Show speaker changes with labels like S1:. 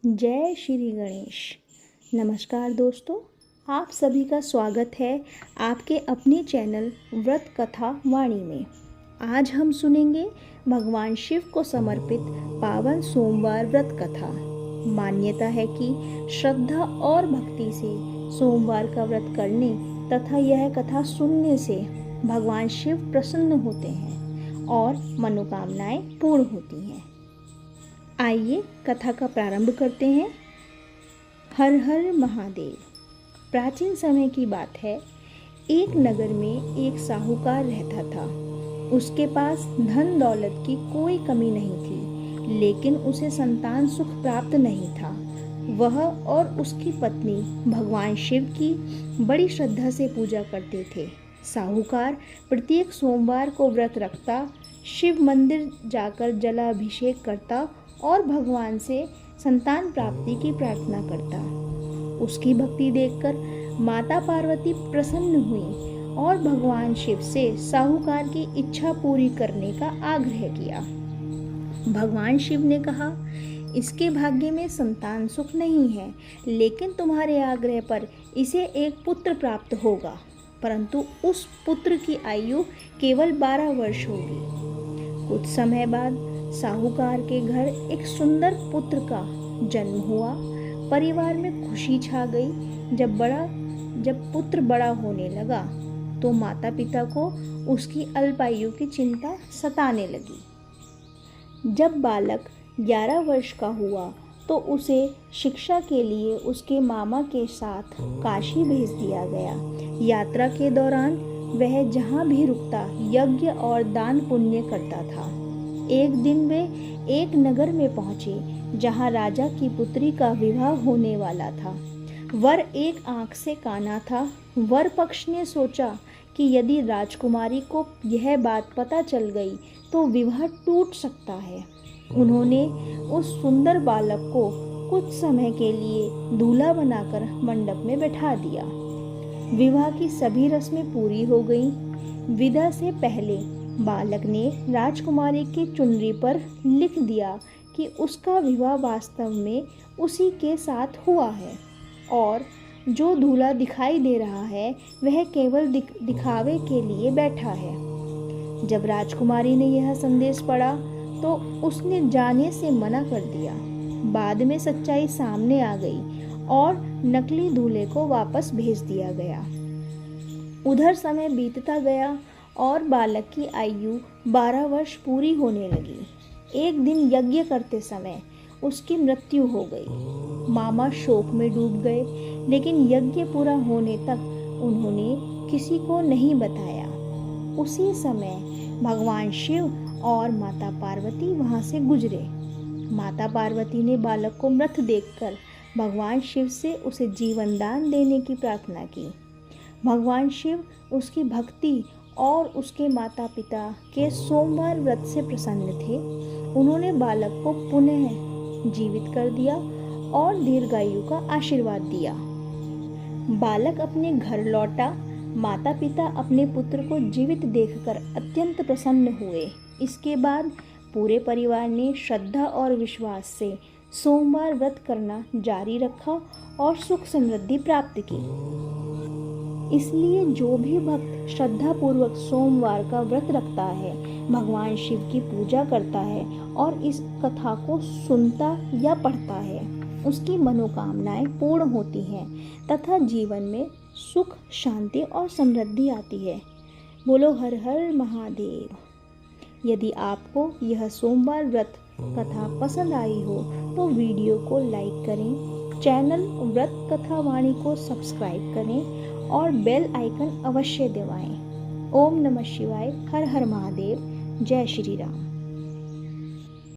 S1: जय श्री गणेश। नमस्कार दोस्तों, आप सभी का स्वागत है आपके अपने चैनल व्रत कथा वाणी में। आज हम सुनेंगे भगवान शिव को समर्पित पावन सोमवार व्रत कथा। मान्यता है कि श्रद्धा और भक्ति से सोमवार का व्रत करने तथा यह कथा सुनने से भगवान शिव प्रसन्न होते हैं और मनोकामनाएं पूर्ण होती हैं। आइए कथा का प्रारंभ करते हैं। हर हर महादेव। प्राचीन समय की बात है। एक नगर में एक साहूकार रहता था। उसके पास धन दौलत की कोई कमी नहीं थी, लेकिन उसे संतान सुख प्राप्त नहीं था। वह और उसकी पत्नी भगवान शिव की बड़ी श्रद्धा से पूजा करते थे। साहूकार प्रत्येक सोमवार को व्रत रखता, शिव मंदिर जाकर जलाभिषेक करता और भगवान से संतान प्राप्ति की प्रार्थना करता। उसकी भक्ति देखकर माता पार्वती प्रसन्न हुई और भगवान शिव से साहूकार की इच्छा पूरी करने का आग्रह किया। भगवान शिव ने कहा, इसके भाग्य में संतान सुख नहीं है, लेकिन तुम्हारे आग्रह पर इसे एक पुत्र प्राप्त होगा, परंतु उस पुत्र की आयु केवल 12 वर्ष होगी। कुछ समय बाद साहूकार के घर एक सुंदर पुत्र का जन्म हुआ। परिवार में खुशी छा गई। जब पुत्र बड़ा होने लगा तो माता पिता को उसकी अल्पायु की चिंता सताने लगी। जब बालक 11 वर्ष का हुआ तो उसे शिक्षा के लिए उसके मामा के साथ काशी भेज दिया गया। यात्रा के दौरान वह जहाँ भी रुकता यज्ञ और दान पुण्य करता था। एक दिन वे एक नगर में पहुंचे जहां राजा की पुत्री का विवाह होने वाला था। वर एक आंख से काना था। वर पक्ष ने सोचा कि यदि राजकुमारी को यह बात पता चल गई तो विवाह टूट सकता है। उन्होंने उस सुंदर बालक को कुछ समय के लिए दूल्हा बनाकर मंडप में बैठा दिया। विवाह की सभी रस्में पूरी हो गईं। विदा से पहले बालक ने राजकुमारी की चुनरी पर लिख दिया कि उसका विवाह वास्तव में उसी के साथ हुआ है और जो दूल्हा दिखाई दे रहा है वह केवल दिखावे के लिए बैठा है। जब राजकुमारी ने यह संदेश पढ़ा तो उसने जाने से मना कर दिया। बाद में सच्चाई सामने आ गई और नकली दूल्हे को वापस भेज दिया गया। उधर समय बीतता गया और बालक की आयु 12 वर्ष पूरी होने लगी। एक दिन यज्ञ करते समय उसकी मृत्यु हो गई। मामा शोक में डूब गए, लेकिन यज्ञ पूरा होने तक उन्होंने किसी को नहीं बताया। उसी समय भगवान शिव और माता पार्वती वहां से गुजरे। माता पार्वती ने बालक को मृत देखकर भगवान शिव से उसे जीवन दान देने की प्रार्थना की। भगवान शिव उसकी भक्ति और उसके माता पिता के सोमवार व्रत से प्रसन्न थे। उन्होंने बालक को पुनः जीवित कर दिया और दीर्घायु का आशीर्वाद दिया। बालक अपने घर लौटा। माता पिता अपने पुत्र को जीवित देखकर अत्यंत प्रसन्न हुए। इसके बाद पूरे परिवार ने श्रद्धा और विश्वास से सोमवार व्रत करना जारी रखा और सुख समृद्धि प्राप्त की। इसलिए जो भी भक्त श्रद्धापूर्वक सोमवार का व्रत रखता है, भगवान शिव की पूजा करता है और इस कथा को सुनता या पढ़ता है, उसकी मनोकामनाएं पूर्ण होती हैं तथा जीवन में सुख, शांति और समृद्धि आती है। बोलो हर हर महादेव। यदि आपको यह सोमवार व्रत कथा पसंद आई हो तो वीडियो को लाइक करें, चैनल व्रत कथा वाणी को सब्सक्राइब करें और बेल आइकन अवश्य दबाएं। ओम नमः शिवाय। हर हर महादेव। जय श्री राम।